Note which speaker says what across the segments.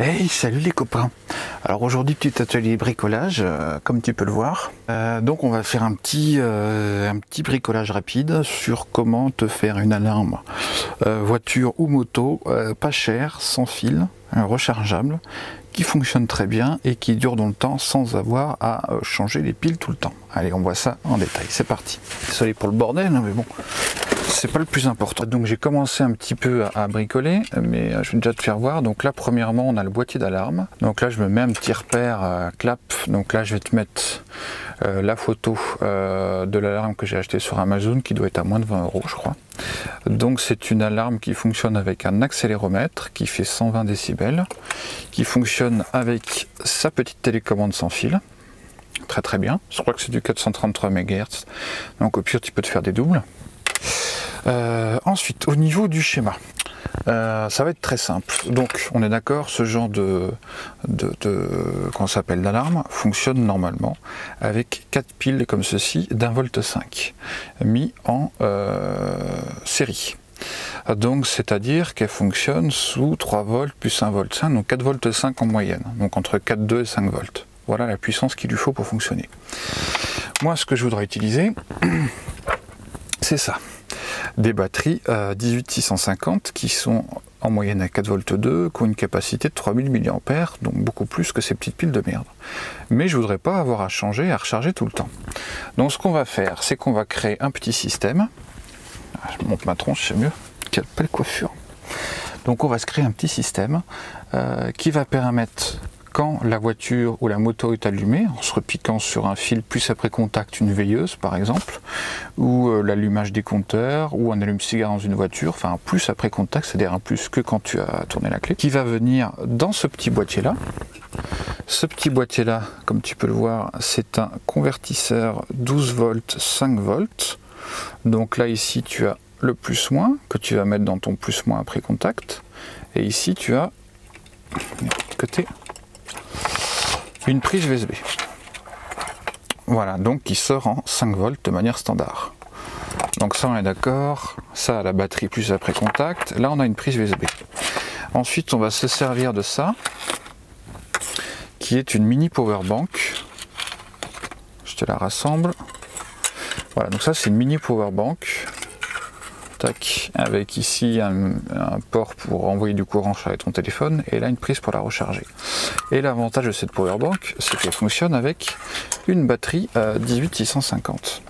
Speaker 1: Hey, salut les copains. Alors aujourd'hui, petit atelier bricolage, comme tu peux le voir. Donc on va faire un petit bricolage rapide sur comment te faire une alarme voiture ou moto, pas cher, sans fil, rechargeable, qui fonctionne très bien et qui dure dans le temps sans avoir à changer les piles tout le temps. Allez, on voit ça en détail, c'est parti. Désolé pour le bordel, mais bon, c'est pas le plus important. Donc j'ai commencé un petit peu à bricoler, mais je vais déjà te faire voir. Donc là, premièrement, on a le boîtier d'alarme. Donc là, je me mets un petit repère clap. Donc là, je vais te mettre la photo de l'alarme que j'ai acheté sur Amazon, qui doit être à moins de 20 €, je crois. Donc c'est une alarme qui fonctionne avec un accéléromètre qui fait 120 décibels, qui fonctionne avec sa petite télécommande sans fil. Très très bien. Je crois que c'est du 433 MHz. Donc au pire, tu peux te faire des doubles. Ensuite, au niveau du schéma, ça va être très simple. Donc, on est d'accord, ce genre qu'on s'appelle d'alarme fonctionne normalement avec 4 piles comme ceci d'1,5 V mis en série. Donc, c'est-à-dire qu'elle fonctionne sous 3 volts plus 1,5 V, donc 4,5 V en moyenne, donc entre 4,2 et 5 volts. Voilà la puissance qu'il lui faut pour fonctionner. Moi, ce que je voudrais utiliser, c'est ça. Des batteries 18650 qui sont en moyenne à 4,2 V, qui ont une capacité de 3000 mAh, donc beaucoup plus que ces petites piles de merde. Mais je voudrais pas avoir à changer, à recharger tout le temps. Donc ce qu'on va faire, c'est qu'on va créer un petit système. Je monte ma tronche, c'est mieux. Quelle belle coiffure. Donc on va se créer un petit système qui va permettre, quand la voiture ou la moto est allumée, en se repiquant sur un fil plus après contact, une veilleuse par exemple, ou l'allumage des compteurs, ou un allume-cigare dans une voiture, enfin un plus après contact, c'est-à-dire un plus que quand tu as tourné la clé, qui va venir dans ce petit boîtier-là. Ce petit boîtier-là, comme tu peux le voir, c'est un convertisseur 12 volts, 5 volts. Donc là, ici, tu as le plus-moins, que tu vas mettre dans ton plus-moins après contact. Et ici, tu as, côté, une prise USB. Voilà, donc qui sort en 5 volts de manière standard. Donc ça on est d'accord, ça la batterie plus après contact, là on a une prise USB. Ensuite on va se servir de ça, qui est une mini power bank. Je te la rassemble. Voilà, donc ça c'est une mini power bank. Tac, avec ici un port pour envoyer du courant charger ton téléphone et là une prise pour la recharger. Et l'avantage de cette powerbank, c'est qu'elle fonctionne avec une batterie 18650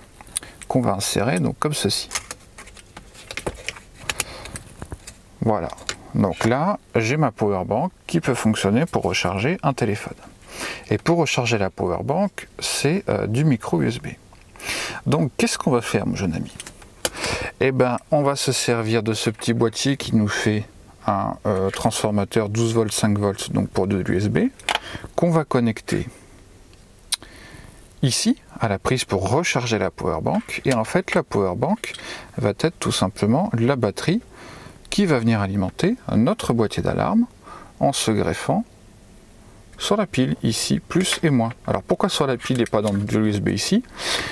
Speaker 1: qu'on va insérer donc comme ceci. Voilà, donc là j'ai ma powerbank qui peut fonctionner pour recharger un téléphone. Et pour recharger la powerbank, c'est du micro USB. Donc qu'est-ce qu'on va faire, mon jeune ami? Eh ben, on va se servir de ce petit boîtier qui nous fait un transformateur 12 volts 5 volts, donc pour de l'USB, qu'on va connecter ici à la prise pour recharger la powerbank. Et en fait, la powerbank va être tout simplement la batterie qui va venir alimenter notre boîtier d'alarme en se greffant sur la pile ici, plus et moins. Alors pourquoi sur la pile et pas dans l'USB ici?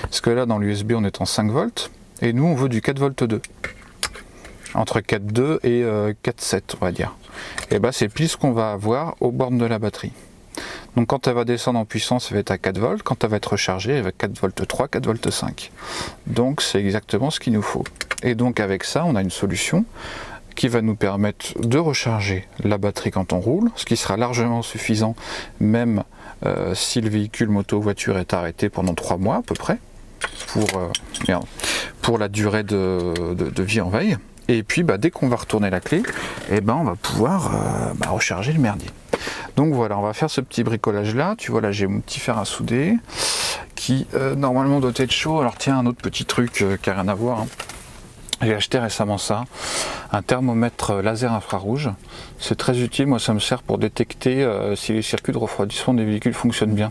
Speaker 1: Parce que là, dans l'USB, on est en 5 volts. Et nous, on veut du 4,2 V. Entre 4,2 et 4,7, on va dire. Et bien, c'est pile ce qu'on va avoir aux bornes de la batterie. Donc, quand elle va descendre en puissance, elle va être à 4 volts. Quand elle va être rechargée, elle va être 4,3 V, 4,5 V. Donc, c'est exactement ce qu'il nous faut. Et donc, avec ça, on a une solution qui va nous permettre de recharger la batterie quand on roule, ce qui sera largement suffisant, même si le véhicule moto-voiture est arrêté pendant 3 mois à peu près. Pour la durée de vie en veille. Et puis dès qu'on va retourner la clé, on va pouvoir recharger le merdier. Donc voilà, on va faire ce petit bricolage là. Tu vois, là j'ai mon petit fer à souder qui normalement doit être chaud. Alors tiens, un autre petit truc qui n'a rien à voir, hein. J'ai acheté récemment ça, un thermomètre laser infrarouge. C'est très utile, moi ça me sert pour détecter si les circuits de refroidissement des véhicules fonctionnent bien.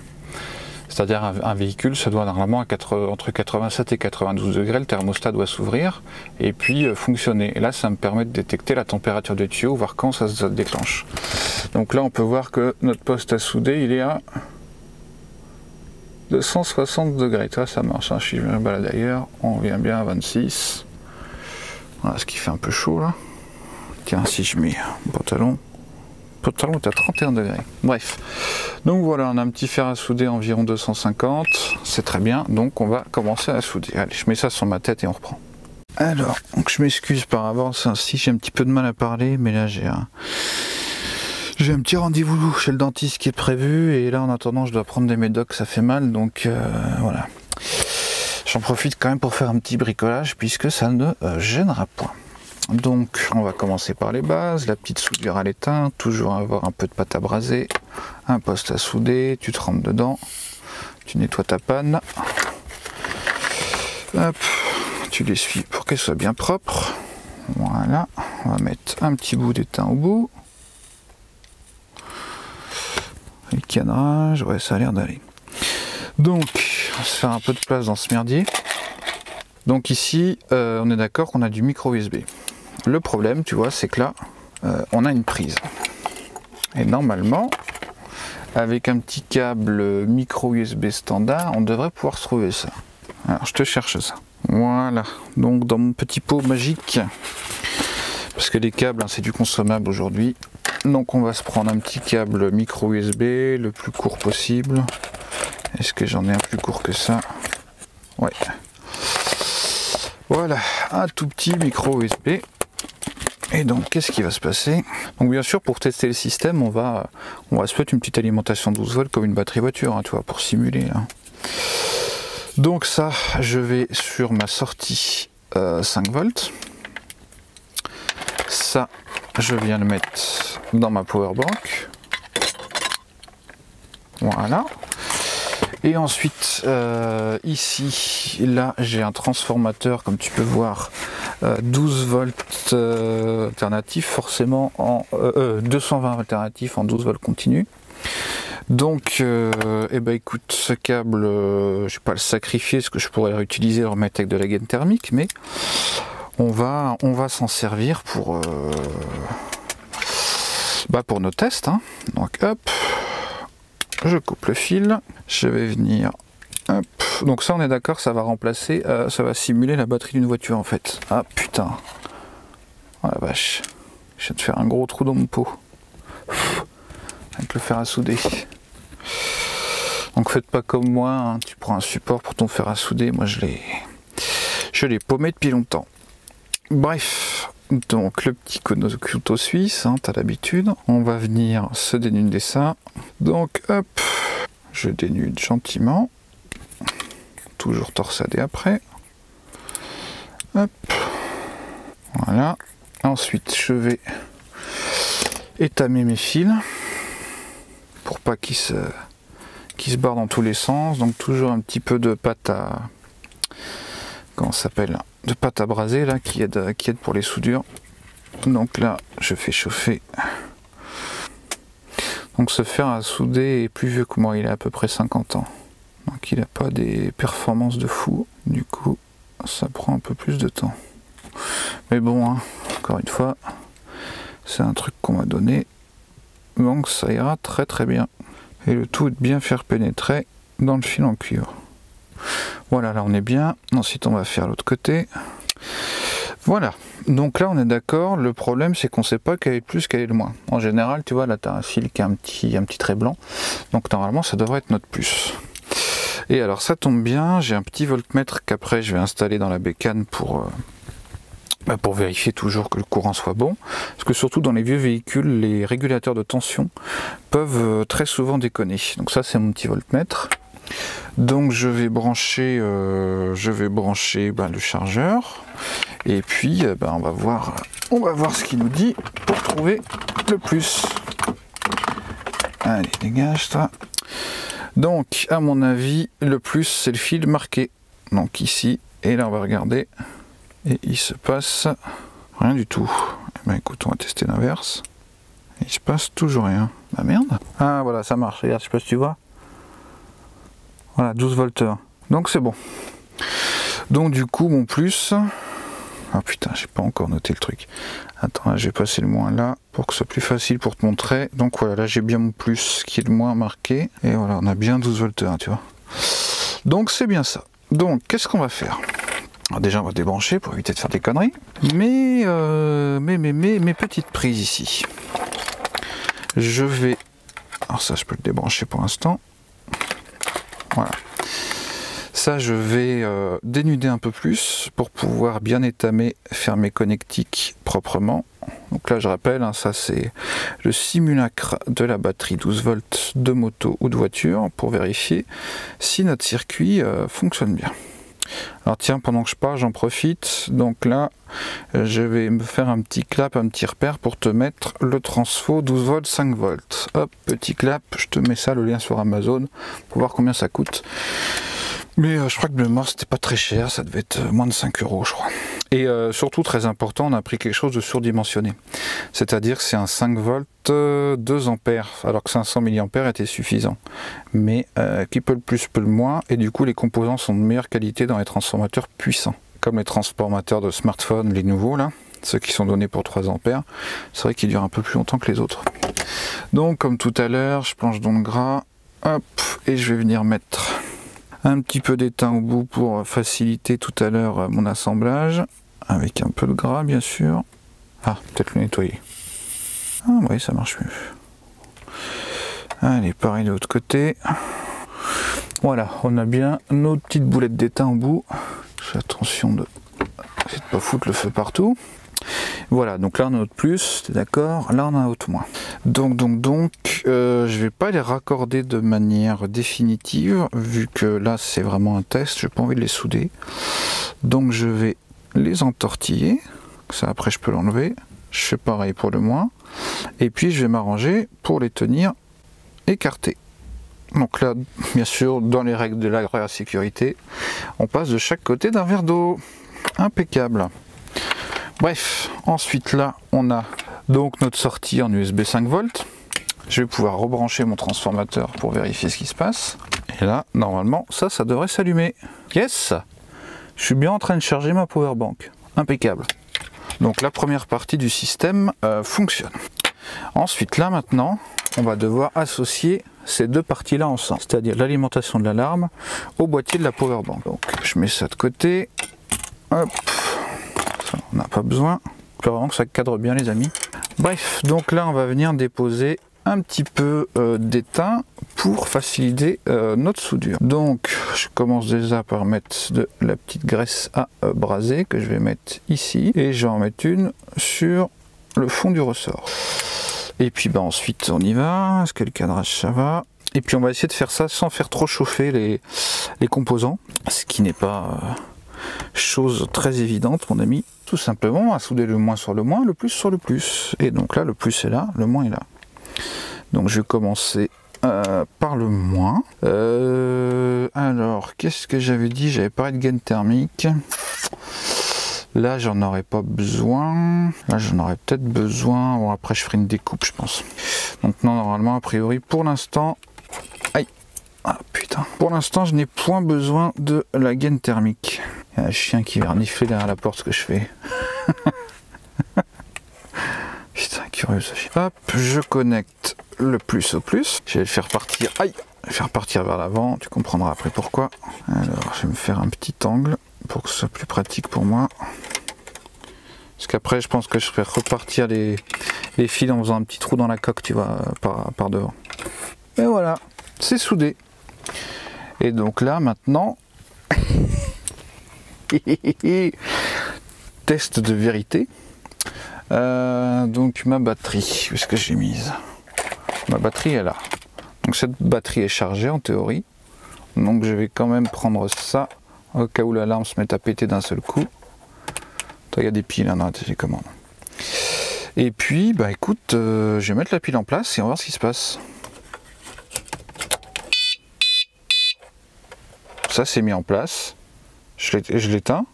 Speaker 1: C'est-à-dire un véhicule se doit normalement entre 87 et 92 degrés, le thermostat doit s'ouvrir et puis fonctionner. Et là, ça me permet de détecter la température des tuyaux, voir quand ça se déclenche. Donc là, on peut voir que notre poste à souder, il est à 260 degrés. Ça marche, hein. Je suis balade d'ailleurs, on vient bien à 26. Voilà, ce qui fait un peu chaud là. Tiens, si je mets mon pantalon, Totalement à 31 degrés. Bref. Donc voilà, on a un petit fer à souder environ 250. C'est très bien. Donc on va commencer à souder. Allez, je mets ça sur ma tête et on reprend. Alors, donc je m'excuse par avance, si j'ai un petit peu de mal à parler, mais là j'ai un petit rendez-vous chez le dentiste qui est prévu, et là en attendant je dois prendre des médocs, ça fait mal, donc voilà. J'en profite quand même pour faire un petit bricolage, puisque ça ne gênera point. Donc on va commencer par les bases, la petite soudure à l'étain, toujours avoir un peu de pâte à braser, un poste à souder, tu te rentres dedans, tu nettoies ta panne, hop. Tu l'essuies pour qu'elle soit bien propre. Voilà, on va mettre un petit bout d'étain au bout. Les cadrages, ouais, ça a l'air d'aller. Donc, on va se faire un peu de place dans ce merdier. Donc ici, on est d'accord qu'on a du micro USB. Le problème, tu vois, c'est que là, on a une prise. Et normalement, avec un petit câble micro USB standard, on devrait pouvoir se trouver ça. Alors, je te cherche ça. Voilà, donc dans mon petit pot magique, parce que les câbles, hein, c'est du consommable aujourd'hui, donc on va se prendre un petit câble micro USB, le plus court possible. Est-ce que j'en ai un plus court que ça? Ouais. Voilà, un tout petit micro USB. Et donc, qu'est-ce qui va se passer? Donc bien sûr, pour tester le système, on va se mettre une petite alimentation 12 volts comme une batterie voiture, hein, tu vois, pour simuler. Hein. Donc ça, je vais sur ma sortie 5 volts. Ça, je viens le mettre dans ma power bank. Voilà. Et ensuite, ici, là, j'ai un transformateur, comme tu peux voir, 12 volts alternatif, forcément en 220 alternatif en 12 volts continu. Donc, eh ben écoute, ce câble, je vais pas le sacrifier, parce que je pourrais le réutiliser et le remettre avec de la gaine thermique, mais on va s'en servir pour nos tests. Hein. Donc, hop, je coupe le fil, je vais venir, hop. Donc ça, on est d'accord, ça va remplacer, ça va simuler la batterie d'une voiture en fait. Ah putain, oh la vache, je viens de faire un gros trou dans mon pot avec le fer à souder. Donc faites pas comme moi, hein. Tu prends un support pour ton fer à souder, moi je l'ai paumé depuis longtemps. Bref, donc le petit couteau suisse, hein, t'as l'habitude, on va venir se dénuder ça. Donc hop, je dénude gentiment, toujours torsadé après. Hop, voilà. Ensuite je vais étamer mes fils pour pas qu'ils se barrent dans tous les sens. Donc toujours un petit peu de pâte à, comment ça s'appelle, de pâte à braser là qui aide pour les soudures. Donc là je fais chauffer. Donc ce fer à souder est plus vieux que moi, il a à peu près 50 ans. Donc il n'a pas des performances de fou. Du coup ça prend un peu plus de temps. Mais bon, hein, encore une fois, c'est un truc qu'on m'a donné. Donc ça ira très très bien. Et le tout est de bien faire pénétrer dans le fil en cuivre. Voilà, là on est bien. Ensuite on va faire l'autre côté. Voilà, donc là on est d'accord. Le problème c'est qu'on ne sait pas quel est le plus, quel est le moins. En général, tu vois, là tu as un fil qui a un petit trait blanc. Donc normalement ça devrait être notre plus. Et alors ça tombe bien, j'ai un petit voltmètre qu'après je vais installer dans la bécane pour vérifier toujours que le courant soit bon, parce que surtout dans les vieux véhicules, les régulateurs de tension peuvent très souvent déconner. Donc ça c'est mon petit voltmètre. Donc je vais brancher le chargeur, et puis on va voir ce qu'il nous dit pour trouver le plus. Allez, dégage toi. Donc à mon avis le plus c'est le fil marqué, donc ici, et là on va regarder. Et il se passe rien du tout. Eh ben écoute, on va tester l'inverse. Il se passe toujours rien. Bah merde. Ah voilà, ça marche. Regarde, je sais pas si tu vois. Voilà, 12 volts. Donc c'est bon. Donc du coup, mon plus... Ah putain, j'ai pas encore noté le truc. Attends, là, je vais passer le moins là pour que ce soit plus facile pour te montrer. Donc voilà, là j'ai bien mon plus qui est le moins marqué. Et voilà, on a bien 12 volts, tu vois. Donc c'est bien ça. Donc, qu'est-ce qu'on va faire ? Alors déjà on va débrancher pour éviter de faire des conneries, mais mes petites prises ici, Je vais, alors ça je peux le débrancher pour l'instant, voilà. Ça, je vais dénuder un peu plus pour pouvoir bien étamer, faire mes connectiques proprement. Donc là, je rappelle, hein, ça c'est le simulacre de la batterie 12 volts de moto ou de voiture pour vérifier si notre circuit fonctionne bien. Alors tiens, pendant que je parle, j'en profite. Donc là, je vais me faire un petit clap, un petit repère pour te mettre le transfo 12 volts, 5 volts. Hop, petit clap, je te mets ça, le lien sur Amazon, pour voir combien ça coûte. Mais je crois que de mémoire c'était pas très cher, ça devait être moins de 5 euros je crois. Et surtout très important, on a pris quelque chose de surdimensionné. C'est-à-dire que c'est un 5 volts 2 ampères, alors que 500 mA était suffisant. Mais qui peut le plus peut le moins, et du coup les composants sont de meilleure qualité dans les transformateurs puissants. Comme les transformateurs de smartphone, les nouveaux là, ceux qui sont donnés pour 3 ampères, c'est vrai qu'ils durent un peu plus longtemps que les autres. Donc comme tout à l'heure, je plonge dans le gras, hop, et je vais venir mettre un petit peu d'étain au bout pour faciliter tout à l'heure mon assemblage, avec un peu de gras bien sûr. Ah, peut-être le nettoyer. Ah oui, ça marche mieux. Allez, pareil de l'autre côté. Voilà, on a bien nos petites boulettes d'étain au bout. Fais attention de ne pas foutre le feu partout. Voilà, donc là on a notre plus, t'es d'accord? Là on a autre moins. Donc, je vais pas les raccorder de manière définitive, vu que là c'est vraiment un test, j'ai pas envie de les souder. Donc je vais les entortiller, ça après je peux l'enlever. Je fais pareil pour le moins. Et puis je vais m'arranger pour les tenir écartés. Donc là, bien sûr, dans les règles de la sécurité, on passe de chaque côté d'un verre d'eau. Impeccable. Bref, ensuite là, on a donc notre sortie en USB 5 volts. Je vais pouvoir rebrancher mon transformateur pour vérifier ce qui se passe. Et là, normalement, ça devrait s'allumer. Yes! Je suis bien en train de charger ma powerbank. Impeccable. Donc la première partie du système fonctionne. Ensuite, là maintenant, on va devoir associer ces deux parties-là ensemble. C'est-à-dire l'alimentation de l'alarme au boîtier de la powerbank. Donc je mets ça de côté. Hop. On n'a pas besoin. Il faut vraiment que ça cadre bien les amis. Bref, donc là on va venir déposer un petit peu d'étain pour faciliter notre soudure. Donc je commence déjà par mettre de la petite graisse à braser que je vais mettre ici. Et je vais en mettre une sur le fond du ressort. Et puis bah, ensuite on y va. Est-ce que le cadrage ça va? Et puis on va essayer de faire ça sans faire trop chauffer les composants. Ce qui n'est pas... chose très évidente mon ami, tout simplement à souder le moins sur le moins, le plus sur le plus. Et donc là le plus est là, le moins est là. Donc je vais commencer par le moins. Alors qu'est-ce que j'avais dit? J'avais parlé de gaine thermique. Là j'en aurais pas besoin. Là j'en aurais peut-être besoin. Bon après je ferai une découpe je pense. Donc non, normalement a priori pour l'instant. Aïe. Ah putain. Pour l'instant je n'ai point besoin de la gaine thermique. Il y a un chien qui va renifler derrière la porte ce que je fais. Putain, curieux ce chien. Hop, je connecte le plus au plus. Je vais le faire partir. Aïe, je vais le faire partir vers l'avant. Tu comprendras après pourquoi. Alors, je vais me faire un petit angle pour que ce soit plus pratique pour moi. Parce qu'après, je pense que je ferai repartir les fils en faisant un petit trou dans la coque, tu vois, par devant. Et voilà, c'est soudé. Et donc là, maintenant... test de vérité. Donc ma batterie, où est-ce que j'ai mise? Ma batterie est là. Donc cette batterie est chargée en théorie. Donc je vais quand même prendre ça au cas où l'alarme se mette à péter d'un seul coup. Il y a des piles dans la télécommande. Et puis bah écoute, je vais mettre la pile en place et on va voir ce qui se passe. Ça c'est mis en place. Je l'éteins.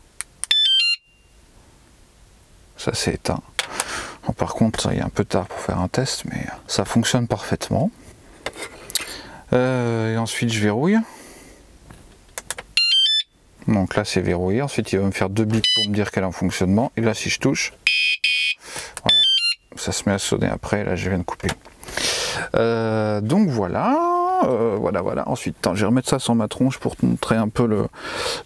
Speaker 1: Ça c'est éteint. Bon, par contre, il est un peu tard pour faire un test, mais ça fonctionne parfaitement. Et ensuite, je verrouille. Donc là, c'est verrouillé. Ensuite, il va me faire 2 bips pour me dire qu'elle est en fonctionnement. Et là, si je touche, voilà, ça se met à sonner après. Là, je viens de couper. Donc voilà. Voilà. Ensuite, je vais remettre ça sur ma tronche pour te montrer un peu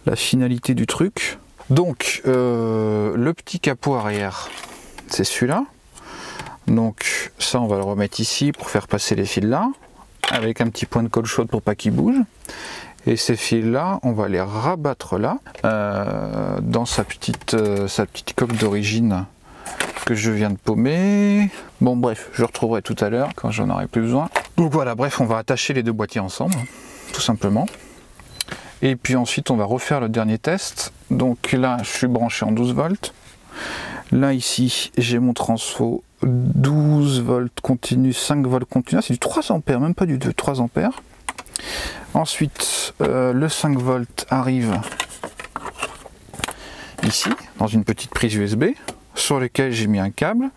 Speaker 1: la finalité du truc. Donc, le petit capot arrière, c'est celui-là. Donc ça on va le remettre ici pour faire passer les fils là, avec un petit point de colle chaude pour pas qu'ils bougent. Et ces fils là, on va les rabattre là, dans sa petite coque d'origine que je viens de paumer. Bon bref, je retrouverai tout à l'heure quand j'en aurai plus besoin. Donc voilà, bref, on va attacher les deux boîtiers ensemble, tout simplement. Et puis ensuite on va refaire le dernier test. Donc là je suis branché en 12 volts. Là ici j'ai mon transfo 12 volts continu, 5 volts continu, c'est du 3 ampères, même pas du 2, 3 ampères. Ensuite le 5 volts arrive ici dans une petite prise USB sur laquelle j'ai mis un câble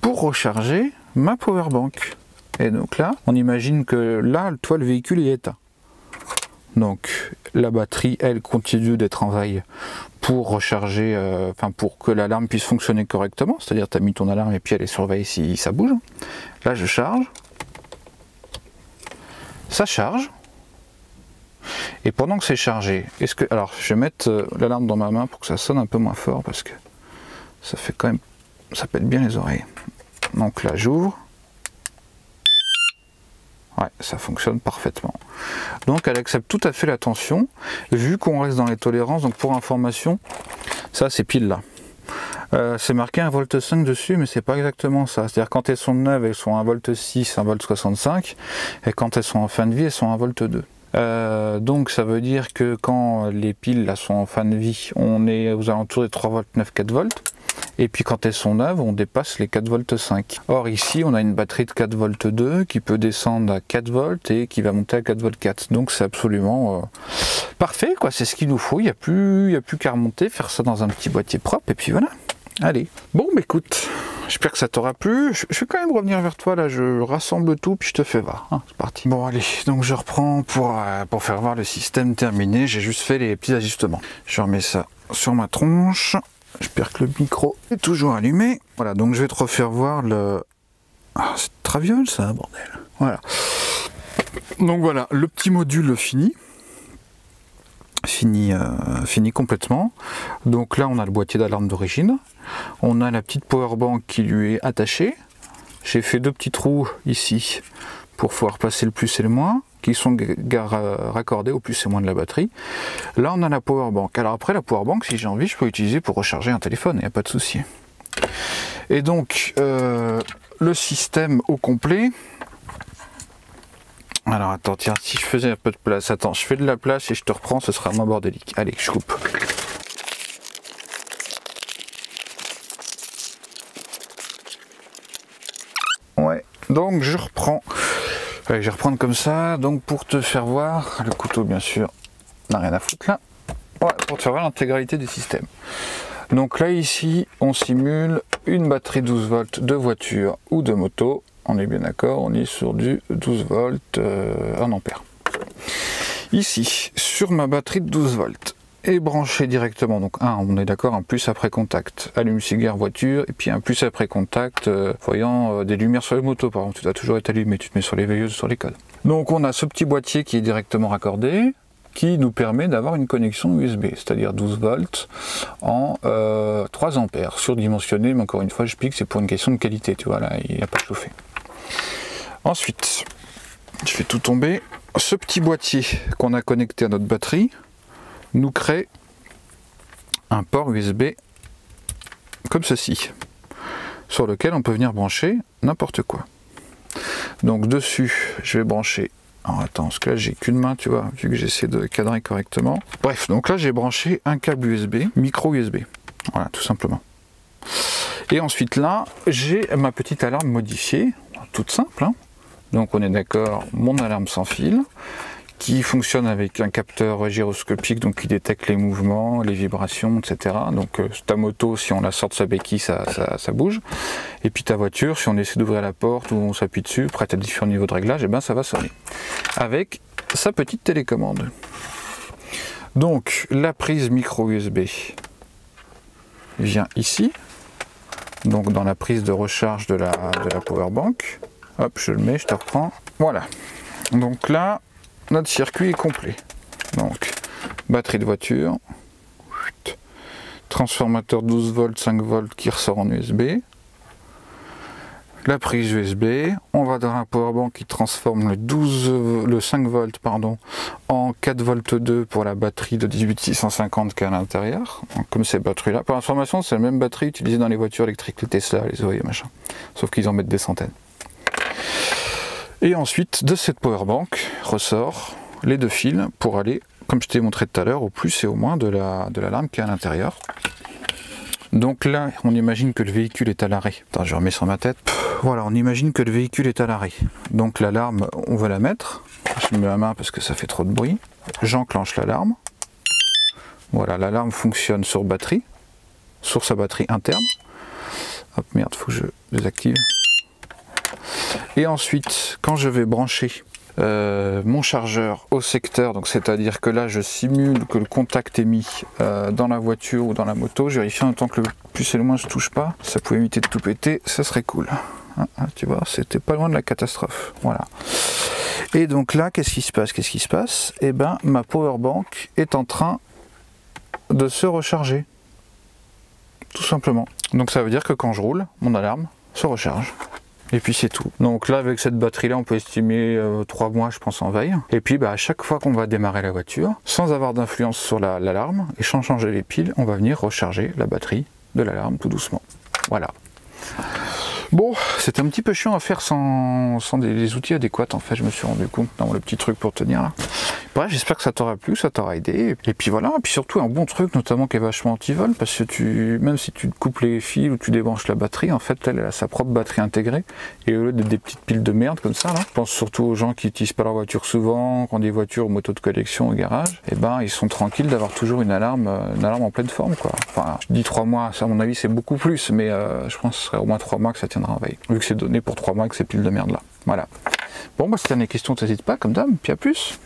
Speaker 1: pour recharger ma powerbank. Et donc là on imagine que là toi le véhicule est éteint. Donc la batterie elle continue d'être en veille pour recharger, pour que l'alarme puisse fonctionner correctement, c'est-à-dire tu as mis ton alarme et puis elle est surveillée si ça bouge. Là je charge, ça charge, et pendant que c'est chargé, alors je vais mettre l'alarme dans ma main pour que ça sonne un peu moins fort parce que ça fait quand même, ça pète bien les oreilles. Donc là j'ouvre. Ouais, ça fonctionne parfaitement. Donc elle accepte tout à fait la tension, vu qu'on reste dans les tolérances. Donc pour information, ça c'est pile là. C'est marqué 1,5 V dessus, mais c'est pas exactement ça. C'est-à-dire quand elles sont neuves, elles sont 1,6 V, 1,65 V, et quand elles sont en fin de vie, elles sont 1,2 V. Donc ça veut dire que quand les piles là sont en fin de vie, on est aux alentours des 3,9 V, 4 V. Et puis quand elles sont neuves, on dépasse les 4,5 V. Or ici, on a une batterie de 4,2 V qui peut descendre à 4 volts et qui va monter à 4,4 V. Donc c'est absolument parfait, quoi. C'est ce qu'il nous faut. Il n'y a plus qu'à remonter, faire ça dans un petit boîtier propre et puis voilà. Allez. Bon, bah écoute, j'espère que ça t'aura plu. Je vais quand même revenir vers toi, là, je rassemble tout, puis je te fais voir. Hein, c'est parti. Bon, allez, donc je reprends pour faire voir le système terminé. J'ai juste fait les petits ajustements. Je remets ça sur ma tronche. J'espère que le micro est toujours allumé. Voilà, donc je vais te refaire voir le... Ah, c'est traviole ça, bordel. Voilà. Donc voilà, le petit module fini complètement. Donc là, on a le boîtier d'alarme d'origine. On a la petite powerbank qui lui est attachée. J'ai fait deux petits trous ici pour pouvoir passer le plus et le moins, qui sont raccordés au plus et moins de la batterie. Là on a la powerbank. Alors après la powerbank, si j'ai envie, je peux l'utiliser pour recharger un téléphone, il n'y a pas de souci. Et donc le système au complet. Alors attends, tiens, si je faisais un peu de place, attends, je fais de la place et je te reprends, ce sera moins bordélique. Allez, je coupe. Ouais, donc je reprends. Allez, je vais reprendre comme ça, donc pour te faire voir, le couteau bien sûr n'a rien à foutre là, ouais, pour te faire voir l'intégralité du système. Donc là ici, on simule une batterie 12 volts de voiture ou de moto, on est bien d'accord, on est sur du 12 volts 1 ampère. Ici, sur ma batterie de 12 volts, est branché directement, donc on est d'accord, un plus après contact, allume-cigare voiture, et puis un plus après contact, voyant des lumières sur les motos, par exemple, tu dois toujours être allumé, tu te mets sur les veilleuses, sur les codes. Donc on a ce petit boîtier qui est directement raccordé, qui nous permet d'avoir une connexion USB, c'est-à-dire 12 volts en 3 ampères, surdimensionné, mais encore une fois, je pique, c'est pour une question de qualité, tu vois, là, il n'a pas chauffé. Ensuite, je fais tout tomber, ce petit boîtier qu'on a connecté à notre batterie, nous crée un port USB comme ceci, sur lequel on peut venir brancher n'importe quoi. Donc dessus, je vais brancher... Alors attends, parce que là j'ai qu'une main, tu vois, vu que j'essaie de cadrer correctement. Bref, donc là j'ai branché un câble USB, micro USB. Voilà, tout simplement. Et ensuite là, j'ai ma petite alarme modifiée, toute simple. Hein. Donc on est d'accord, mon alarme sans fil, qui fonctionne avec un capteur gyroscopique, donc qui détecte les mouvements, les vibrations, etc. Donc ta moto, si on la sort de sa béquille, ça bouge. Et puis ta voiture, si on essaie d'ouvrir la porte ou on s'appuie dessus, prête à différents niveaux de réglage, et ben ça va sonner. Avec sa petite télécommande. Donc la prise micro USB vient ici, donc dans la prise de recharge de la powerbank. Hop, je le mets, je te reprends. Voilà. Donc là, notre circuit est complet. Donc, batterie de voiture, transformateur 12 volts, 5 volts qui ressort en USB, la prise USB, on va dans un powerbank qui transforme le 5 volts pardon, en 4 volts 2 pour la batterie de 18650 qui est à l'intérieur. Comme ces batteries là, pour information c'est la même batterie utilisée dans les voitures électriques, les Tesla, les Zoé machin, sauf qu'ils en mettent des centaines. Et ensuite de cette powerbank ressort les 2 fils pour aller, comme je t'ai montré tout à l'heure, au plus et au moins de l'alarme qui est à l'intérieur. Donc là, on imagine que le véhicule est à l'arrêt. Attends, je remets sur ma tête. Voilà, on imagine que le véhicule est à l'arrêt. Donc l'alarme, on va la mettre. Je mets la main parce que ça fait trop de bruit. J'enclenche l'alarme. Voilà, l'alarme fonctionne sur batterie, sur sa batterie interne. Hop, merde, faut que je désactive. Et ensuite, quand je vais brancher mon chargeur au secteur, donc c'est-à-dire que là je simule que le contact est mis dans la voiture ou dans la moto, je vérifie en même temps que le plus et le moins je touche pas, ça pouvait éviter de tout péter, ça serait cool. Tu vois, c'était pas loin de la catastrophe. Voilà. Et donc là, qu'est-ce qui se passe? Eh ben, ma powerbank est en train de se recharger. Tout simplement. Donc ça veut dire que quand je roule, mon alarme se recharge. Et puis c'est tout. Donc là, avec cette batterie-là, on peut estimer 3 mois, je pense, en veille. Et puis à chaque fois qu'on va démarrer la voiture, sans avoir d'influence sur l'alarme, et sans changer les piles, on va venir recharger la batterie de l'alarme tout doucement. Voilà. Bon, c'était un petit peu chiant à faire sans des outils adéquats, en fait, je me suis rendu compte, dans le petit truc pour tenir là. Bref, j'espère que ça t'aura plu, ça t'aura aidé, et puis voilà, et puis surtout un bon truc, notamment qui est vachement anti-vol, parce que même si tu coupes les fils ou tu débranches la batterie, en fait, elle a sa propre batterie intégrée, et au lieu de des petites piles de merde comme ça, là, je pense surtout aux gens qui n'utilisent pas leur voiture souvent, qui ont des voitures ou motos de collection au garage, et ben, ils sont tranquilles d'avoir toujours une alarme en pleine forme, quoi. Enfin, je dis 3 mois, ça, à mon avis, c'est beaucoup plus, mais je pense que ce serait au moins 3 mois que ça tiendra en veille, vu que c'est donné pour 3 mois avec ces piles de merde là. Voilà. Bon, bah, si t'as des questions, t'hésites pas, comme d'hab, puis à plus.